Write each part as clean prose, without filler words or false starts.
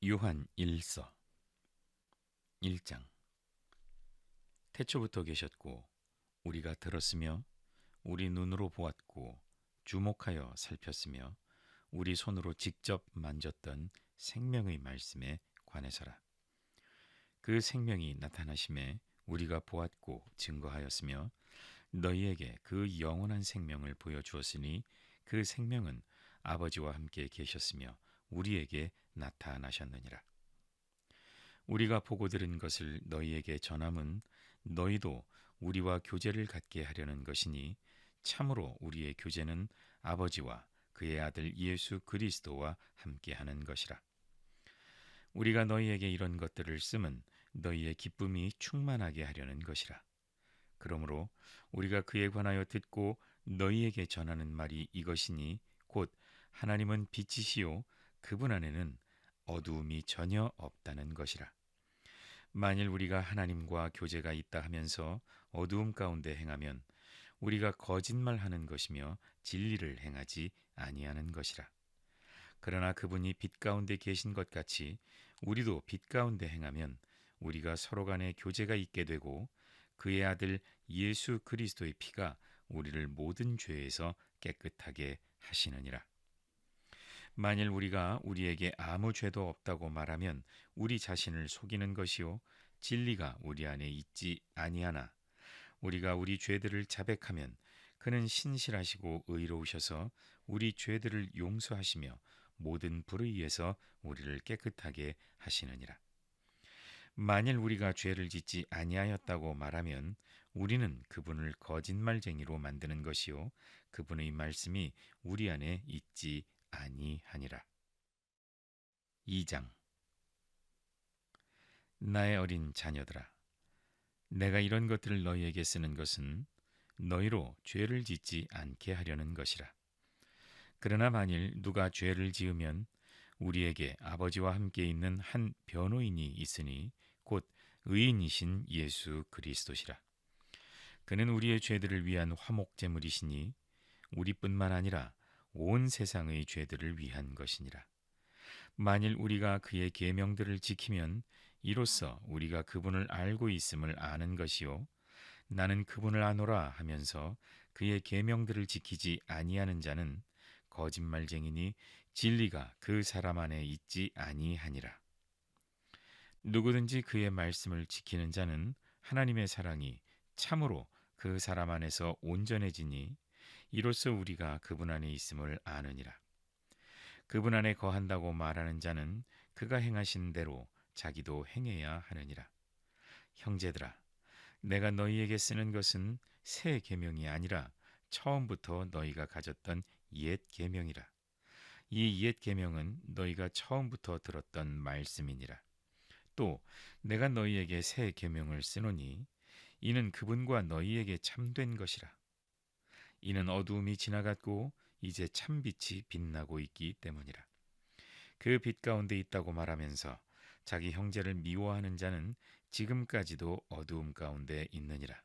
요한 1서 1장. 태초부터 계셨고 우리가 들었으며 우리 눈으로 보았고 주목하여 살폈으며 우리 손으로 직접 만졌던 생명의 말씀에 관해서라. 그 생명이 나타나심에 우리가 보았고 증거하였으며 너희에게 그 영원한 생명을 보여주었으니 그 생명은 아버지와 함께 계셨으며 우리에게 나타나셨느니라. 우리가 보고 들은 것을 너희에게 전함은 너희도 우리와 교제를 갖게 하려는 것이니 참으로 우리의 교제는 아버지와 그의 아들 예수 그리스도와 함께하는 것이라. 우리가 너희에게 이런 것들을 쓰면 너희의 기쁨이 충만하게 하려는 것이라. 그러므로 우리가 그에 관하여 듣고 너희에게 전하는 말이 이것이니 곧 하나님은 빛이시요 그분 안에는 어두움이 전혀 없다는 것이라. 만일 우리가 하나님과 교제가 있다 하면서 어두움 가운데 행하면 우리가 거짓말하는 것이며 진리를 행하지 아니하는 것이라. 그러나 그분이 빛 가운데 계신 것 같이 우리도 빛 가운데 행하면 우리가 서로 간에 교제가 있게 되고 그의 아들 예수 그리스도의 피가 우리를 모든 죄에서 깨끗하게 하시느니라. 만일 우리가 우리에게 아무 죄도 없다고 말하면 우리 자신을 속이는 것이요 진리가 우리 안에 있지 아니하나 우리가 우리 죄들을 자백하면 그는 신실하시고 의로우셔서 우리 죄들을 용서하시며 모든 불의에서 우리를 깨끗하게 하시느니라. 만일 우리가 죄를 짓지 아니하였다고 말하면 우리는 그분을 거짓말쟁이로 만드는 것이요 그분의 말씀이 우리 안에 있지 아니하니라. 2장. 나의 어린 자녀들아, 내가 이런 것들을 너희에게 쓰는 것은 너희로 죄를 짓지 않게 하려는 것이라. 그러나 만일 누가 죄를 지으면 우리에게 아버지와 함께 있는 한 변호인이 있으니 곧 의인이신 예수 그리스도시라. 그는 우리의 죄들을 위한 화목제물이시니 우리뿐만 아니라 온 세상의 죄들을 위한 것이니라. 만일 우리가 그의 계명들을 지키면 이로써 우리가 그분을 알고 있음을 아는 것이요 나는 그분을 아노라 하면서 그의 계명들을 지키지 아니하는 자는 거짓말쟁이니 진리가 그 사람 안에 있지 아니하니라. 누구든지 그의 말씀을 지키는 자는 하나님의 사랑이 참으로 그 사람 안에서 온전해지니 이로써 우리가 그분 안에 있음을 아느니라. 그분 안에 거한다고 말하는 자는 그가 행하신 대로 자기도 행해야 하느니라. 형제들아, 내가 너희에게 쓰는 것은 새 계명이 아니라 처음부터 너희가 가졌던 옛 계명이라. 이 옛 계명은 너희가 처음부터 들었던 말씀이니라. 또 내가 너희에게 새 계명을 쓰노니 이는 그분과 너희에게 참된 것이라. 이는 어두움이 지나갔고 이제 참빛이 빛나고 있기 때문이라. 그 빛 가운데 있다고 말하면서 자기 형제를 미워하는 자는 지금까지도 어두움 가운데 있느니라.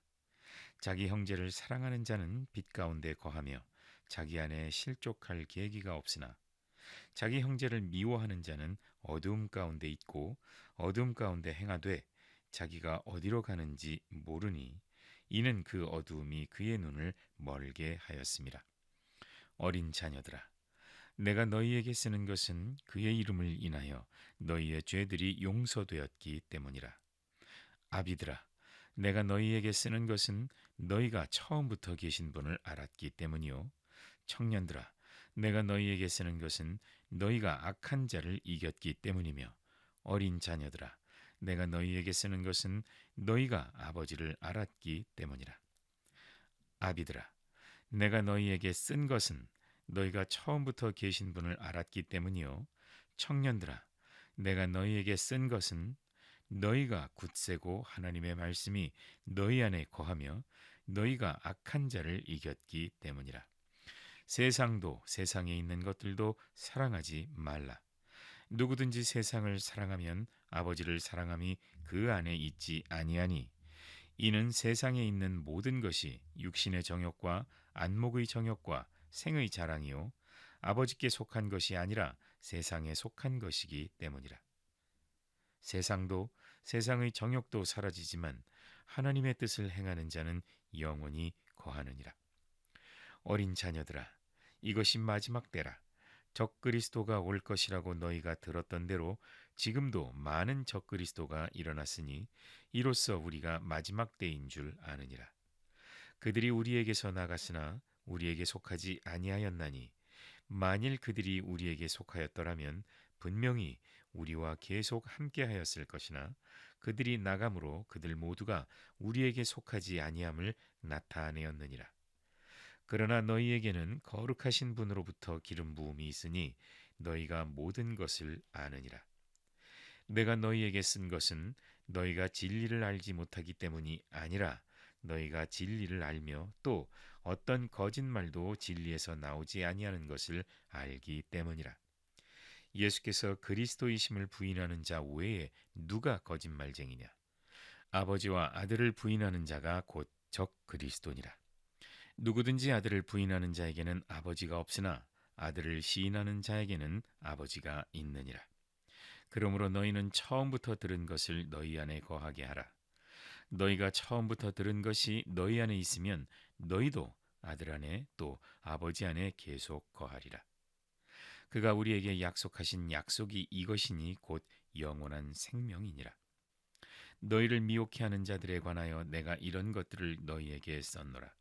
자기 형제를 사랑하는 자는 빛 가운데 거하며 자기 안에 실족할 계기가 없으나 자기 형제를 미워하는 자는 어두움 가운데 있고 어두움 가운데 행하되 자기가 어디로 가는지 모르니 이는 그 어두움이 그의 눈을 멀게 하였음이라. 어린 자녀들아, 내가 너희에게 쓰는 것은 그의 이름을 인하여 너희의 죄들이 용서되었기 때문이라. 아비들아, 내가 너희에게 쓰는 것은 너희가 처음부터 계신 분을 알았기 때문이요. 청년들아, 내가 너희에게 쓰는 것은 너희가 악한 자를 이겼기 때문이며 어린 자녀들아, 내가 너희에게 쓰는 것은 너희가 아버지를 알았기 때문이라. 아비들아, 내가 너희에게 쓴 것은 너희가 처음부터 계신 분을 알았기 때문이요. 청년들아, 내가 너희에게 쓴 것은 너희가 굳세고 하나님의 말씀이 너희 안에 거하며 너희가 악한 자를 이겼기 때문이라. 세상도 세상에 있는 것들도 사랑하지 말라. 누구든지 세상을 사랑하면 아버지를 사랑함이 그 안에 있지 아니하니 이는 세상에 있는 모든 것이 육신의 정욕과 안목의 정욕과 생의 자랑이요 아버지께 속한 것이 아니라 세상에 속한 것이기 때문이라. 세상도 세상의 정욕도 사라지지만 하나님의 뜻을 행하는 자는 영원히 거하느니라. 어린 자녀들아, 이것이 마지막 때라. 적그리스도가 올 것이라고 너희가 들었던 대로 지금도 많은 적그리스도가 일어났으니 이로써 우리가 마지막 때인 줄 아느니라. 그들이 우리에게서 나갔으나 우리에게 속하지 아니하였나니 만일 그들이 우리에게 속하였더라면 분명히 우리와 계속 함께하였을 것이나 그들이 나감으로 그들 모두가 우리에게 속하지 아니함을 나타내었느니라. 그러나 너희에게는 거룩하신 분으로부터 기름 부음이 있으니 너희가 모든 것을 아느니라. 내가 너희에게 쓴 것은 너희가 진리를 알지 못하기 때문이 아니라 너희가 진리를 알며 또 어떤 거짓말도 진리에서 나오지 아니하는 것을 알기 때문이라. 예수께서 그리스도이심을 부인하는 자 외에 누가 거짓말쟁이냐? 아버지와 아들을 부인하는 자가 곧 적 그리스도니라. 누구든지 아들을 부인하는 자에게는 아버지가 없으나 아들을 시인하는 자에게는 아버지가 있느니라. 그러므로 너희는 처음부터 들은 것을 너희 안에 거하게 하라. 너희가 처음부터 들은 것이 너희 안에 있으면 너희도 아들 안에 또 아버지 안에 계속 거하리라. 그가 우리에게 약속하신 약속이 이것이니 곧 영원한 생명이니라. 너희를 미혹해 하는 자들에 관하여 내가 이런 것들을 너희에게 썼노라.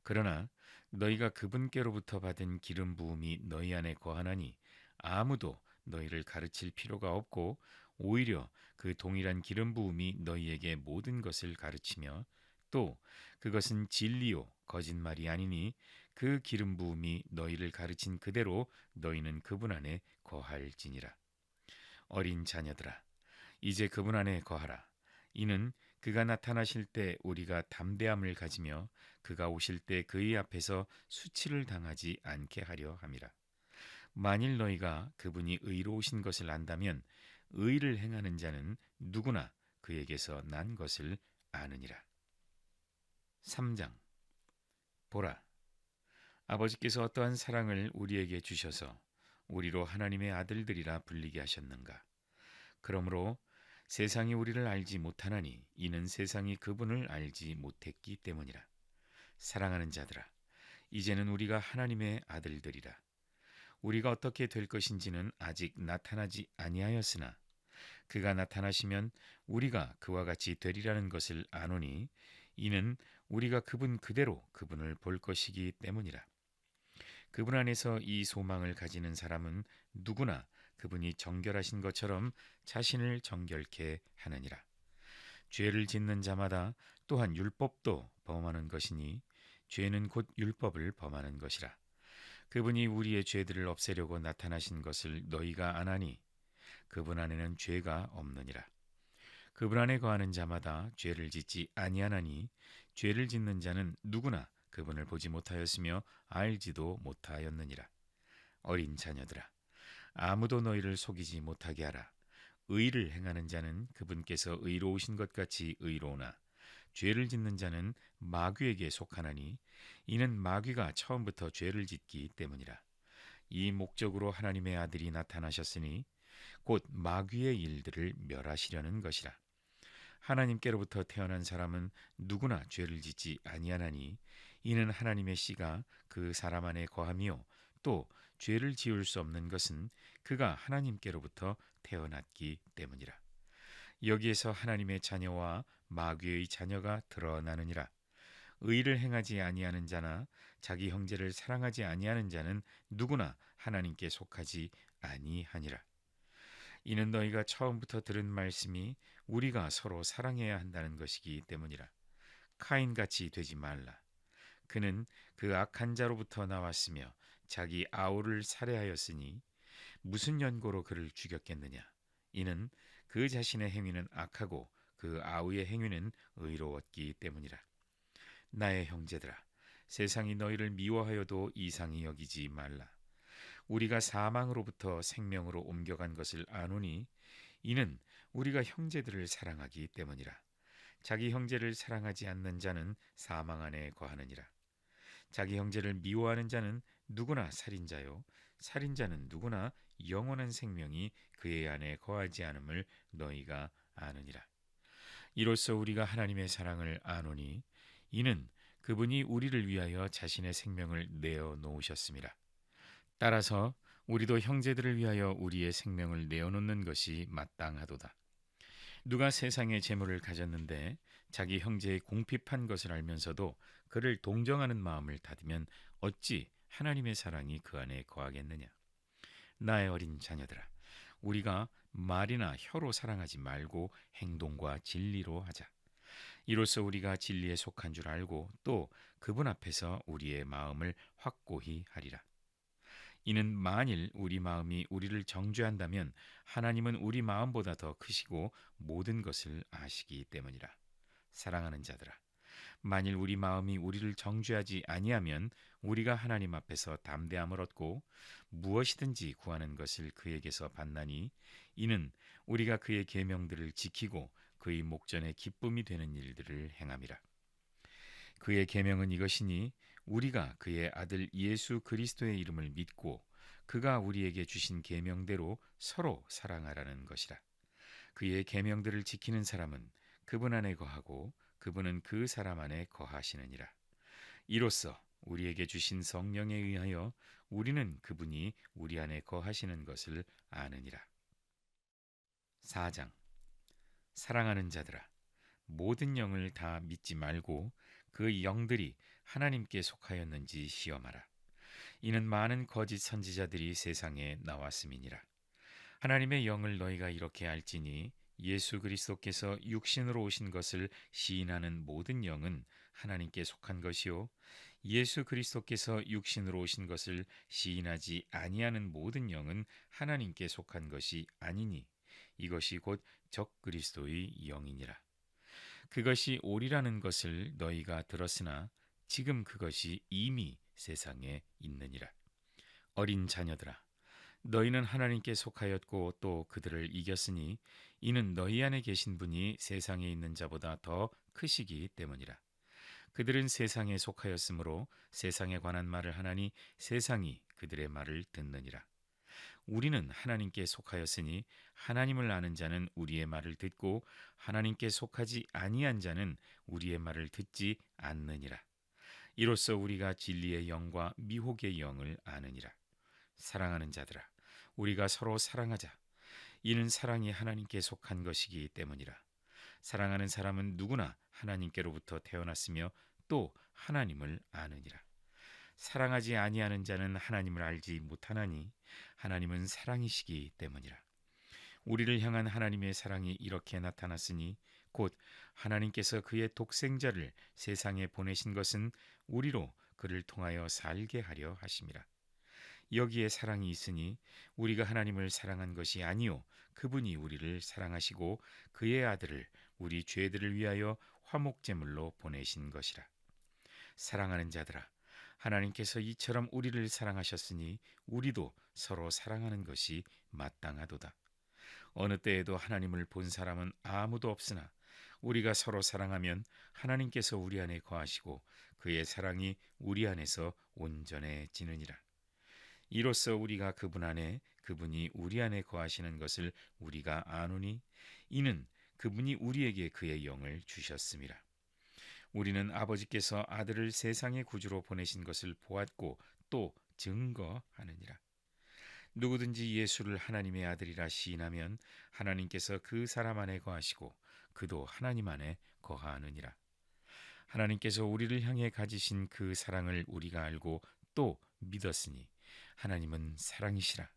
그러나 너희가 그분께로부터 받은 기름 부음이 너희 안에 거하나니 아무도 너희를 가르칠 필요가 없고 오히려 그 동일한 기름 부음이 너희에게 모든 것을 가르치며 또 그것은 진리요 거짓말이 아니니 그 기름 부음이 너희를 가르친 그대로 너희는 그분 안에 거할지니라. 어린 자녀들아, 이제 그분 안에 거하라. 이는 그가 나타나실 때 우리가 담대함을 가지며 그가 오실 때 그의 앞에서 수치를 당하지 않게 하려 함이라. 만일 너희가 그분이 의로우신 것을 안다면 의를 행하는 자는 누구나 그에게서 난 것을 아느니라. 3장. 보라, 아버지께서 어떠한 사랑을 우리에게 주셔서 우리로 하나님의 아들들이라 불리게 하셨는가. 그러므로 세상이 우리를 알지 못하나니 이는 세상이 그분을 알지 못했기 때문이라. 사랑하는 자들아, 이제는 우리가 하나님의 아들들이라. 우리가 어떻게 될 것인지는 아직 나타나지 아니하였으나 그가 나타나시면 우리가 그와 같이 되리라는 것을 아노니 이는 우리가 그분 그대로 그분을 볼 것이기 때문이라. 그분 안에서 이 소망을 가지는 사람은 누구나 그분이 정결하신 것처럼 자신을 정결케 하느니라. 죄를 짓는 자마다 또한 율법도 범하는 것이니 죄는 곧 율법을 범하는 것이라. 그분이 우리의 죄들을 없애려고 나타나신 것을 너희가 아나니 그분 안에는 죄가 없느니라. 그분 안에 거하는 자마다 죄를 짓지 아니하나니 죄를 짓는 자는 누구나 그분을 보지 못하였으며 알지도 못하였느니라. 어린 자녀들아, 아무도 너희를 속이지 못하게 하라. 의를 행하는 자는 그분께서 의로우신 것 같이 의로우나 죄를 짓는 자는 마귀에게 속하나니 이는 마귀가 처음부터 죄를 짓기 때문이라. 이 목적으로 하나님의 아들이 나타나셨으니 곧 마귀의 일들을 멸하시려는 것이라. 하나님께로부터 태어난 사람은 누구나 죄를 짓지 아니하나니 이는 하나님의 씨가 그 사람 안에 거하며 또 죄를 지을 수 없는 것은 그가 하나님께로부터 태어났기 때문이라. 여기에서 하나님의 자녀와 마귀의 자녀가 드러나느니라. 의를 행하지 아니하는 자나 자기 형제를 사랑하지 아니하는 자는 누구나 하나님께 속하지 아니하니라. 이는 너희가 처음부터 들은 말씀이 우리가 서로 사랑해야 한다는 것이기 때문이라. 카인같이 되지 말라. 그는 그 악한 자로부터 나왔으며 자기 아우를 살해하였으니 무슨 연고로 그를 죽였겠느냐. 이는 그 자신의 행위는 악하고 그 아우의 행위는 의로웠기 때문이라. 나의 형제들아, 세상이 너희를 미워하여도 이상히 여기지 말라. 우리가 사망으로부터 생명으로 옮겨간 것을 아노니 이는 우리가 형제들을 사랑하기 때문이라. 자기 형제를 사랑하지 않는 자는 사망 안에 거하느니라. 자기 형제를 미워하는 자는 누구나 살인자요 살인자는 누구나 영원한 생명이 그의 안에 거하지 않음을 너희가 아느니라. 이로써 우리가 하나님의 사랑을 아노니 이는 그분이 우리를 위하여 자신의 생명을 내어 놓으셨습니다. 따라서 우리도 형제들을 위하여 우리의 생명을 내어놓는 것이 마땅하도다. 누가 세상의 재물을 가졌는데 자기 형제의 궁핍한 것을 알면서도 그를 동정하는 마음을 다지면 어찌 하나님의 사랑이 그 안에 거하겠느냐. 나의 어린 자녀들아, 우리가 말이나 혀로 사랑하지 말고 행동과 진리로 하자. 이로써 우리가 진리에 속한 줄 알고 또 그분 앞에서 우리의 마음을 확고히 하리라. 이는 만일 우리 마음이 우리를 정죄한다면 하나님은 우리 마음보다 더 크시고 모든 것을 아시기 때문이라. 사랑하는 자들아, 만일 우리 마음이 우리를 정죄하지 아니하면 우리가 하나님 앞에서 담대함을 얻고 무엇이든지 구하는 것을 그에게서 받나니 이는 우리가 그의 계명들을 지키고 그의 목전에 기쁨이 되는 일들을 행함이라. 그의 계명은 이것이니 우리가 그의 아들 예수 그리스도의 이름을 믿고 그가 우리에게 주신 계명대로 서로 사랑하라는 것이라. 그의 계명들을 지키는 사람은 그분 안에 거하고 그분은 그 사람 안에 거하시느니라. 이로써 우리에게 주신 성령에 의하여 우리는 그분이 우리 안에 거하시는 것을 아느니라. 4장. 사랑하는 자들아, 모든 영을 다 믿지 말고 그 영들이 하나님께 속하였는지 시험하라. 이는 많은 거짓 선지자들이 세상에 나왔음이니라. 하나님의 영을 너희가 이렇게 알지니 예수 그리스도께서 육신으로 오신 것을 시인하는 모든 영은 하나님께 속한 것이요 예수 그리스도께서 육신으로 오신 것을 시인하지 아니하는 모든 영은 하나님께 속한 것이 아니니 이것이 곧 적그리스도의 영이니라. 그것이 오리라는 것을 너희가 들었으나 지금 그것이 이미 세상에 있느니라. 어린 자녀들아, 너희는 하나님께 속하였고 또 그들을 이겼으니 이는 너희 안에 계신 분이 세상에 있는 자보다 더 크시기 때문이라. 그들은 세상에 속하였으므로 세상에 관한 말을 하나니 세상이 그들의 말을 듣느니라. 우리는 하나님께 속하였으니 하나님을 아는 자는 우리의 말을 듣고 하나님께 속하지 아니한 자는 우리의 말을 듣지 않느니라. 이로써 우리가 진리의 영과 미혹의 영을 아느니라. 사랑하는 자들아, 우리가 서로 사랑하자. 이는 사랑이 하나님께 속한 것이기 때문이라. 사랑하는 사람은 누구나 하나님께로부터 태어났으며 또 하나님을 아느니라. 사랑하지 아니하는 자는 하나님을 알지 못하나니 하나님은 사랑이시기 때문이라. 우리를 향한 하나님의 사랑이 이렇게 나타났으니 곧 하나님께서 그의 독생자를 세상에 보내신 것은 우리로 그를 통하여 살게 하려 하심이라. 여기에 사랑이 있으니 우리가 하나님을 사랑한 것이 아니요 그분이 우리를 사랑하시고 그의 아들을 우리 죄들을 위하여 화목제물로 보내신 것이라. 사랑하는 자들아, 하나님께서 이처럼 우리를 사랑하셨으니 우리도 서로 사랑하는 것이 마땅하도다. 어느 때에도 하나님을 본 사람은 아무도 없으나 우리가 서로 사랑하면 하나님께서 우리 안에 거하시고 그의 사랑이 우리 안에서 온전해지느니라. 이로써 우리가 그분 안에 그분이 우리 안에 거하시는 것을 우리가 아노니 이는 그분이 우리에게 그의 영을 주셨음이라. 우리는 아버지께서 아들을 세상의 구주로 보내신 것을 보았고 또 증거하느니라. 누구든지 예수를 하나님의 아들이라 시인하면 하나님께서 그 사람 안에 거하시고 그도 하나님 안에 거하느니라. 하나님께서 우리를 향해 가지신 그 사랑을 우리가 알고 또 믿었으니 하나님은 사랑이시라.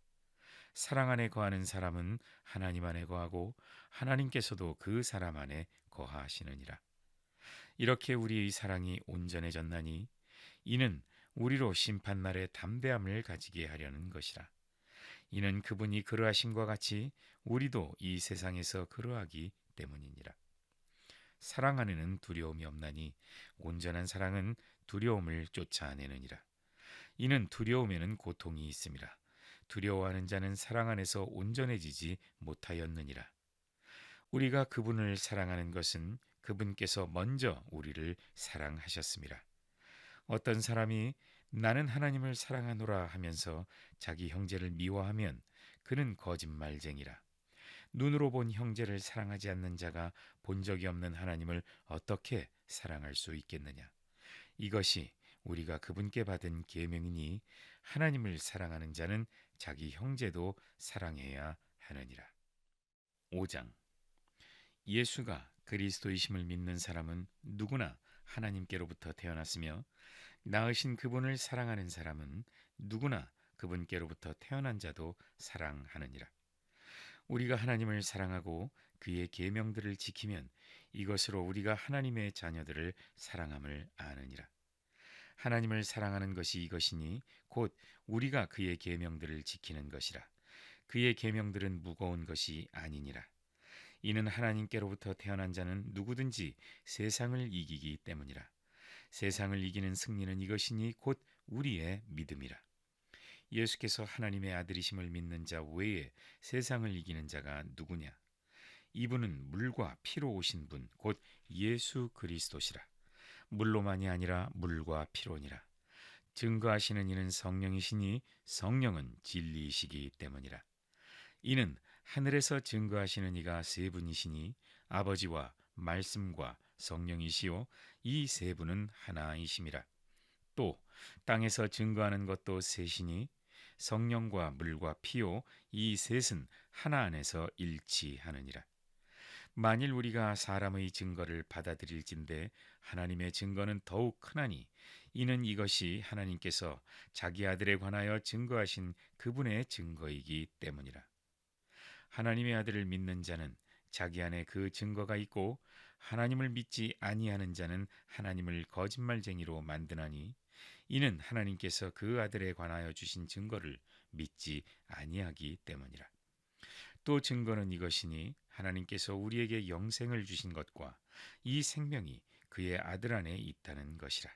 사랑 안에 거하는 사람은 하나님 안에 거하고 하나님께서도 그 사람 안에 거하시느니라. 이렇게 우리의 사랑이 온전해졌나니 이는 우리로 심판날에 담대함을 가지게 하려는 것이라. 이는 그분이 그러하심과 같이 우리도 이 세상에서 그러하기 때문이니라. 사랑 안에는 두려움이 없나니 온전한 사랑은 두려움을 쫓아내느니라. 이는 두려움에는 고통이 있음이라. 두려워하는 자는 사랑 안에서 온전해지지 못하였느니라. 우리가 그분을 사랑하는 것은 그분께서 먼저 우리를 사랑하셨음이라. 어떤 사람이 나는 하나님을 사랑하노라 하면서 자기 형제를 미워하면 그는 거짓말쟁이라. 눈으로 본 형제를 사랑하지 않는 자가 본 적이 없는 하나님을 어떻게 사랑할 수 있겠느냐? 이것이 우리가 그분께 받은 계명이니 하나님을 사랑하는 자는 자기 형제도 사랑해야 하느니라. 5장. 예수가 그리스도이심을 믿는 사람은 누구나 하나님께로부터 태어났으며 낳으신 그분을 사랑하는 사람은 누구나 그분께로부터 태어난 자도 사랑하느니라. 우리가 하나님을 사랑하고 그의 계명들을 지키면 이것으로 우리가 하나님의 자녀들을 사랑함을 아느니라. 하나님을 사랑하는 것이 이것이니 곧 우리가 그의 계명들을 지키는 것이라. 그의 계명들은 무거운 것이 아니니라. 이는 하나님께로부터 태어난 자는 누구든지 세상을 이기기 때문이라. 세상을 이기는 승리는 이것이니 곧 우리의 믿음이라. 예수께서 하나님의 아들이심을 믿는 자 외에 세상을 이기는 자가 누구냐? 이분은 물과 피로 오신 분, 곧 예수 그리스도시라. 물로만이 아니라 물과 피로니라. 증거하시는 이는 성령이시니 성령은 진리이시기 때문이라. 이는 하늘에서 증거하시는 이가 세 분이시니 아버지와 말씀과 성령이시요 이 세 분은 하나이심이라. 또 땅에서 증거하는 것도 셋이니 성령과 물과 피요 이 셋은 하나 안에서 일치하느니라. 만일 우리가 사람의 증거를 받아들일진대 하나님의 증거는 더욱 크나니 이는 이것이 하나님께서 자기 아들에 관하여 증거하신 그분의 증거이기 때문이라. 하나님의 아들을 믿는 자는 자기 안에 그 증거가 있고 하나님을 믿지 아니하는 자는 하나님을 거짓말쟁이로 만드나니 이는 하나님께서 그 아들에 관하여 주신 증거를 믿지 아니하기 때문이라. 또 증거는 이것이니 하나님께서 우리에게 영생을 주신 것과 이 생명이 그의 아들 안에 있다는 것이라.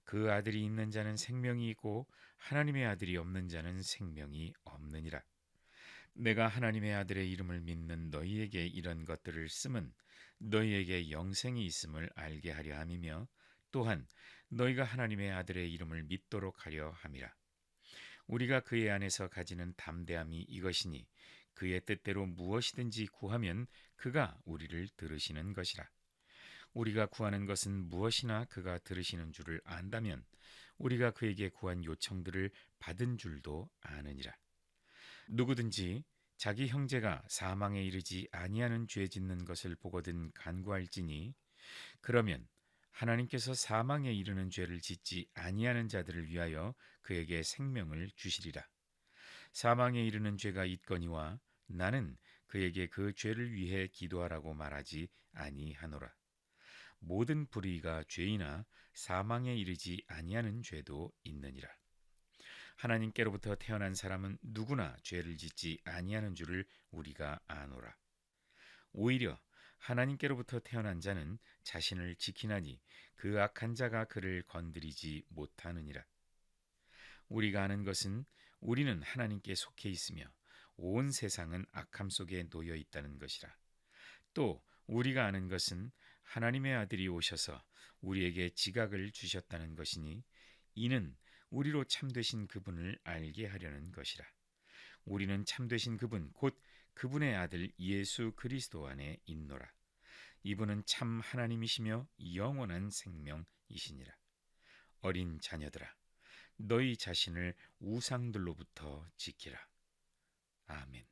그 아들이 있는 자는 생명이 있고 하나님의 아들이 없는 자는 생명이 없느니라. 내가 하나님의 아들의 이름을 믿는 너희에게 이런 것들을 쓰면 너희에게 영생이 있음을 알게 하려 함이며 또한 너희가 하나님의 아들의 이름을 믿도록 하려 함이라. 우리가 그의 안에서 가지는 담대함이 이것이니 그의 뜻대로 무엇이든지 구하면 그가 우리를 들으시는 것이라. 우리가 구하는 것은 무엇이나 그가 들으시는 줄을 안다면 우리가 그에게 구한 요청들을 받은 줄도 아느니라. 누구든지 자기 형제가 사망에 이르지 아니하는 죄 짓는 것을 보거든 간구할지니 그러면 하나님께서 사망에 이르는 죄를 짓지 아니하는 자들을 위하여 그에게 생명을 주시리라. 사망에 이르는 죄가 있거니와 나는 그에게 그 죄를 위해 기도하라고 말하지 아니하노라. 모든 불의가 죄이나 사망에 이르지 아니하는 죄도 있느니라. 하나님께로부터 태어난 사람은 누구나 죄를 짓지 아니하는 줄을 우리가 아노라. 오히려 하나님께로부터 태어난 자는 자신을 지키나니 그 악한 자가 그를 건드리지 못하느니라. 우리가 아는 것은 우리는 하나님께 속해 있으며 온 세상은 악함 속에 놓여 있다는 것이라. 또 우리가 아는 것은 하나님의 아들이 오셔서 우리에게 지각을 주셨다는 것이니 이는 우리로 참되신 그분을 알게 하려는 것이라. 우리는 참되신 그분 곧 그분의 아들 예수 그리스도 안에 있노라. 이분은 참 하나님이시며 영원한 생명이시니라. 어린 자녀들아, 너희 자신을 우상들로부터 지키라. 아멘.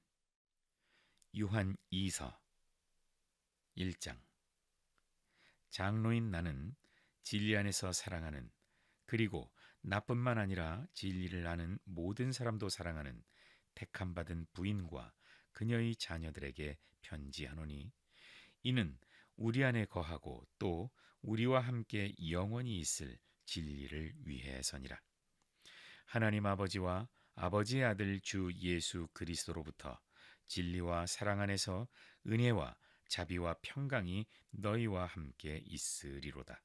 요한 2서 1장. 장로인 나는 진리 안에서 사랑하는 그리고 나뿐만 아니라 진리를 아는 모든 사람도 사랑하는 택함 받은 부인과 그녀의 자녀들에게 편지하노니 이는 우리 안에 거하고 또 우리와 함께 영원히 있을 진리를 위해서니라. 하나님 아버지와 아버지의 아들 주 예수 그리스도로부터 진리와 사랑 안에서 은혜와 자비와 평강이 너희와 함께 있으리로다.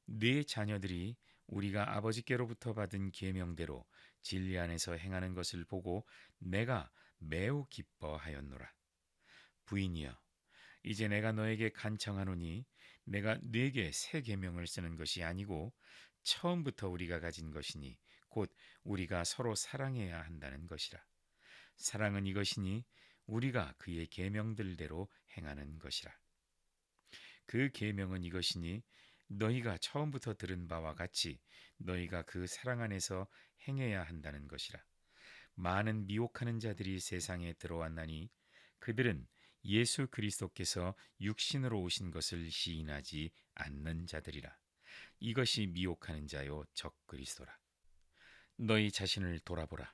네 자녀들이 우리가 아버지께로부터 받은 계명대로 진리 안에서 행하는 것을 보고 내가 매우 기뻐하였노라. 부인이여, 이제 내가 너에게 간청하노니 내가 네게 새 계명을 쓰는 것이 아니고 처음부터 우리가 가진 것이니 곧 우리가 서로 사랑해야 한다는 것이라. 사랑은 이것이니 우리가 그의 계명들대로 행하는 것이라. 그 계명은 이것이니 너희가 처음부터 들은 바와 같이 너희가 그 사랑 안에서 행해야 한다는 것이라. 많은 미혹하는 자들이 세상에 들어왔나니 그들은 예수 그리스도께서 육신으로 오신 것을 시인하지 않는 자들이라. 이것이 미혹하는 자요 적 그리스도라. 너희 자신을 돌아보라.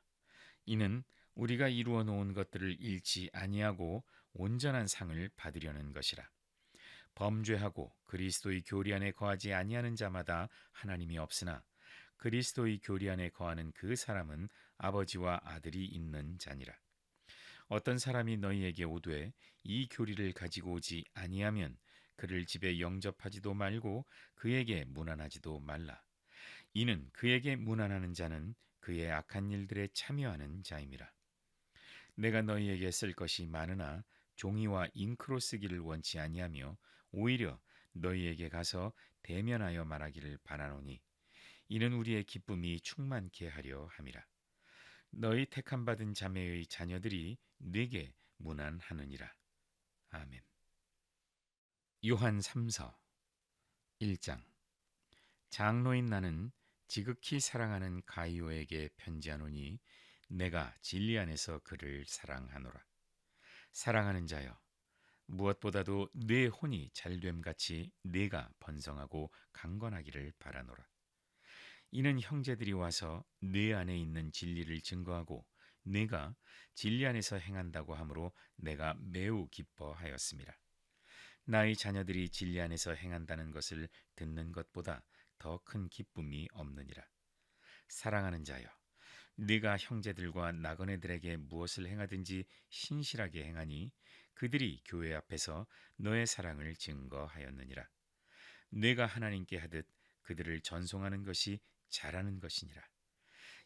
이는 우리가 이루어 놓은 것들을 잃지 아니하고 온전한 상을 받으려는 것이라. 범죄하고 그리스도의 교리 안에 거하지 아니하는 자마다 하나님이 없으나 그리스도의 교리 안에 거하는 그 사람은 아버지와 아들이 있는 자니라. 어떤 사람이 너희에게 오되 이 교리를 가지고 오지 아니하면 그를 집에 영접하지도 말고 그에게 문안하지도 말라. 이는 그에게 문안하는 자는 그의 악한 일들에 참여하는 자임이라. 내가 너희에게 쓸 것이 많으나 종이와 잉크로 쓰기를 원치 아니하며 오히려 너희에게 가서 대면하여 말하기를 바라노니 이는 우리의 기쁨이 충만케 하려 함이라. 너희 택함 받은 자매의 자녀들이 네게 문안하느니라. 아멘. 요한 3서 1장. 장로인 나는 지극히 사랑하는 가이오에게 편지하노니 내가 진리 안에서 그를 사랑하노라. 사랑하는 자여, 무엇보다도 내 혼이 잘됨같이 네가 번성하고 강건하기를 바라노라. 이는 형제들이 와서 네 안에 있는 진리를 증거하고 네가 진리 안에서 행한다고 하므로 내가 매우 기뻐하였습니다. 나의 자녀들이 진리 안에서 행한다는 것을 듣는 것보다 더 큰 기쁨이 없느니라. 사랑하는 자여, 네가 형제들과 나그네들에게 무엇을 행하든지 신실하게 행하니 그들이 교회 앞에서 너의 사랑을 증거하였느니라. 네가 하나님께 하듯 그들을 전송하는 것이 잘하는 것이니라.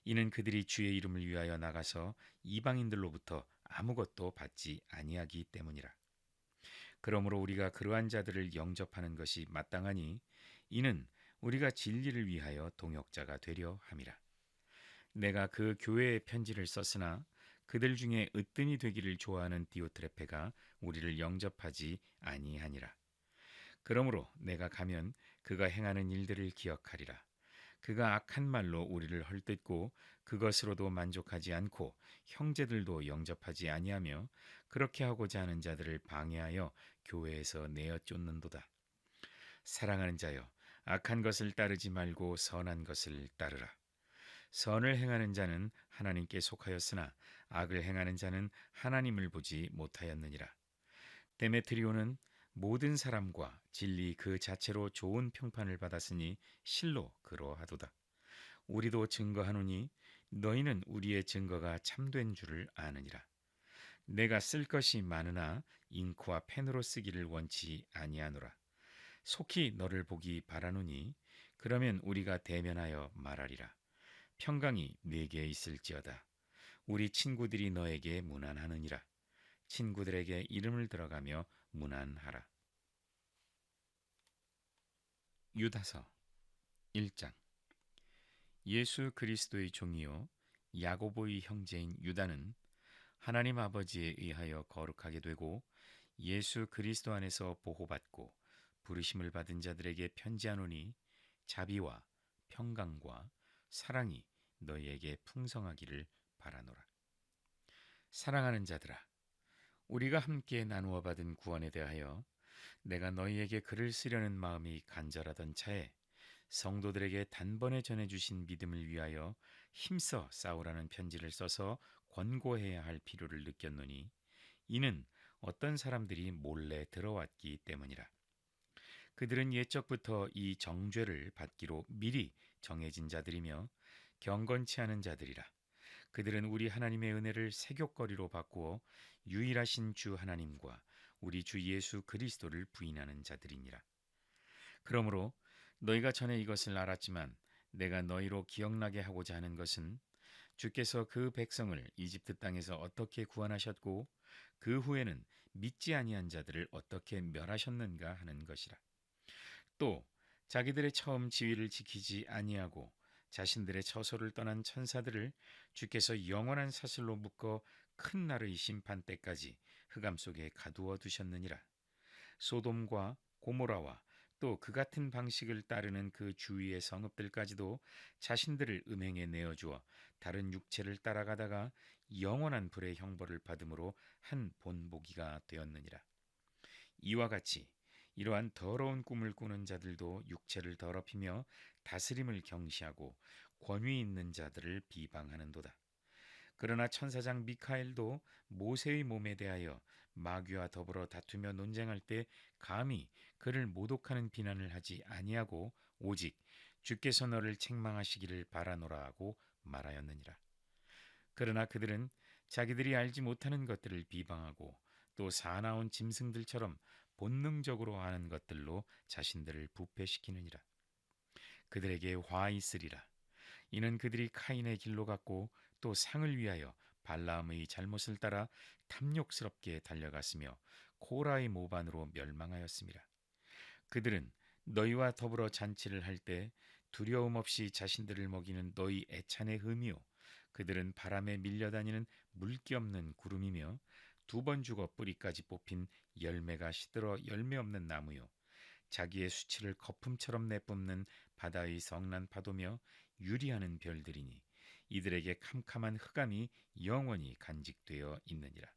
이는 그들이 주의 이름을 위하여 나가서 이방인들로부터 아무것도 받지 아니하기 때문이라. 그러므로 우리가 그러한 자들을 영접하는 것이 마땅하니 이는 우리가 진리를 위하여 동역자가 되려 함이라. 내가 그 교회에 편지를 썼으나 그들 중에 으뜸이 되기를 좋아하는 디오트레페가 우리를 영접하지 아니하니라. 그러므로 내가 가면 그가 행하는 일들을 기억하리라. 그가 악한 말로 우리를 헐뜯고 그것으로도 만족하지 않고 형제들도 영접하지 아니하며 그렇게 하고자 하는 자들을 방해하여 교회에서 내어 쫓는도다. 사랑하는 자여, 악한 것을 따르지 말고 선한 것을 따르라. 선을 행하는 자는 하나님께 속하였으나 악을 행하는 자는 하나님을 보지 못하였느니라. 데메트리오는 모든 사람과 진리 그 자체로 좋은 평판을 받았으니 실로 그러하도다. 우리도 증거하노니 너희는 우리의 증거가 참된 줄을 아느니라. 내가 쓸 것이 많으나 잉크와 펜으로 쓰기를 원치 아니하노라. 속히 너를 보기 바라노니 그러면 우리가 대면하여 말하리라. 평강이 네게 있을지어다. 우리 친구들이 너에게 문안하느니라. 친구들에게 이름을 들어가며 문안하라. 유다서 1장. 예수 그리스도의 종이요 야고보의 형제인 유다는 하나님 아버지에 의하여 거룩하게 되고 예수 그리스도 안에서 보호받고 부르심을 받은 자들에게 편지하노니 자비와 평강과 사랑이 너희에게 풍성하기를 바라노라. 사랑하는 자들아, 우리가 함께 나누어 받은 구원에 대하여 내가 너희에게 글을 쓰려는 마음이 간절하던 차에 성도들에게 단번에 전해주신 믿음을 위하여 힘써 싸우라는 편지를 써서 권고해야 할 필요를 느꼈노니 이는 어떤 사람들이 몰래 들어왔기 때문이라. 그들은 옛적부터 이 정죄를 받기로 미리 정해진 자들이며 경건치 않은 자들이라. 그들은 우리 하나님의 은혜를 세귑거리로 바꾸어 유일하신 주 하나님과 우리 주 예수 그리스도를 부인하는 자들이니라. 그러므로 너희가 전에 이것을 알았지만 내가 너희로 기억나게 하고자 하는 것은 주께서 그 백성을 이집트 땅에서 어떻게 구원하셨고 그 후에는 믿지 아니한 자들을 어떻게 멸하셨는가 하는 것이라. 또 자기들의 처음 지위를 지키지 아니하고 자신들의 처소를 떠난 천사들을 주께서 영원한 사슬로 묶어 큰 날의 심판 때까지 흑암 속에 가두어 두셨느니라. 소돔과 고모라와 또 그 같은 방식을 따르는 그 주위의 성읍들까지도 자신들을 음행에 내어주어 다른 육체를 따라가다가 영원한 불의 형벌을 받음으로 한 본보기가 되었느니라. 이와 같이 이러한 더러운 꿈을 꾸는 자들도 육체를 더럽히며 다스림을 경시하고 권위 있는 자들을 비방하는도다. 그러나 천사장 미카엘도 모세의 몸에 대하여 마귀와 더불어 다투며 논쟁할 때 감히 그를 모독하는 비난을 하지 아니하고 오직 주께서 너를 책망하시기를 바라노라 하고 말하였느니라. 그러나 그들은 자기들이 알지 못하는 것들을 비방하고 또 사나운 짐승들처럼 본능적으로 아는 것들로 자신들을 부패시키느니라. 그들에게 화 있으리라. 이는 그들이 카인의 길로 갔고 또 상을 위하여 발라함의 잘못을 따라 탐욕스럽게 달려갔으며 코라의 모반으로 멸망하였습니다. 그들은 너희와 더불어 잔치를 할 때 두려움 없이 자신들을 먹이는 너희 애찬의 흠이요 그들은 바람에 밀려다니는 물기 없는 구름이며 두 번 죽어 뿌리까지 뽑힌 열매가 시들어 열매 없는 나무요 자기의 수치를 거품처럼 내뿜는 바다의 성난 파도며 유리하는 별들이니 이들에게 캄캄한 흑암이 영원히 간직되어 있느니라.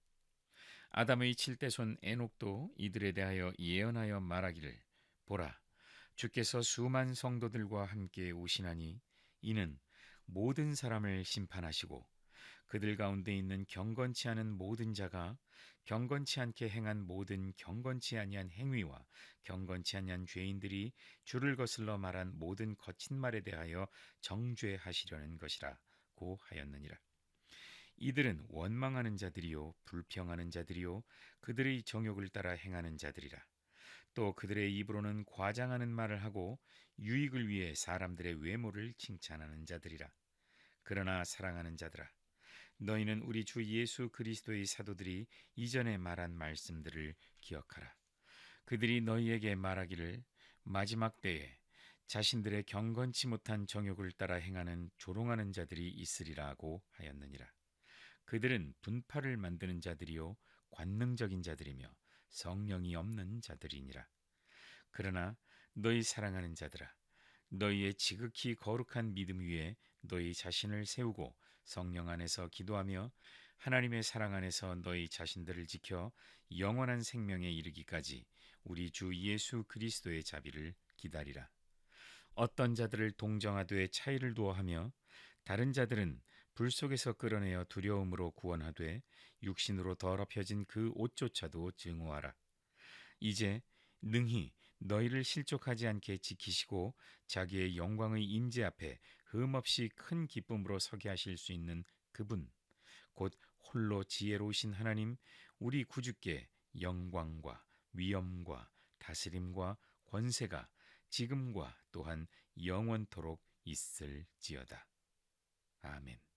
아담의 칠대손 에녹도 이들에 대하여 예언하여 말하기를 보라 주께서 수만 성도들과 함께 오시나니 이는 모든 사람을 심판하시고 그들 가운데 있는 경건치 않은 모든 자가 경건치 않게 행한 모든 경건치 아니한 행위와 경건치 아니한 죄인들이 주를 거슬러 말한 모든 거친 말에 대하여 정죄하시려는 것이라고 하였느니라. 이들은 원망하는 자들이요 불평하는 자들이요 그들의 정욕을 따라 행하는 자들이라. 또 그들의 입으로는 과장하는 말을 하고 유익을 위해 사람들의 외모를 칭찬하는 자들이라. 그러나 사랑하는 자들아 너희는 우리 주 예수 그리스도의 사도들이 이전에 말한 말씀들을 기억하라. 그들이 너희에게 말하기를 마지막 때에 자신들의 경건치 못한 정욕을 따라 행하는 조롱하는 자들이 있으리라고 하였느니라. 그들은 분파를 만드는 자들이요 관능적인 자들이며 성령이 없는 자들이니라. 그러나 너희 사랑하는 자들아 너희의 지극히 거룩한 믿음 위에 너희 자신을 세우고 성령 안에서 기도하며 하나님의 사랑 안에서 너희 자신들을 지켜 영원한 생명에 이르기까지 우리 주 예수 그리스도의 자비를 기다리라. 어떤 자들을 동정하되 차이를 두어하며 다른 자들은 불 속에서 끌어내어 두려움으로 구원하되 육신으로 더럽혀진 그 옷조차도 증오하라. 이제 능히 너희를 실족하지 않게 지키시고 자기의 영광의 임재 앞에 흠없이 큰 기쁨으로 서게 하실 수 있는 그분 곧 홀로 지혜로우신 하나님 우리 구주께 영광과 위엄과 다스림과 권세가 지금과 또한 영원토록 있을지어다. 아멘.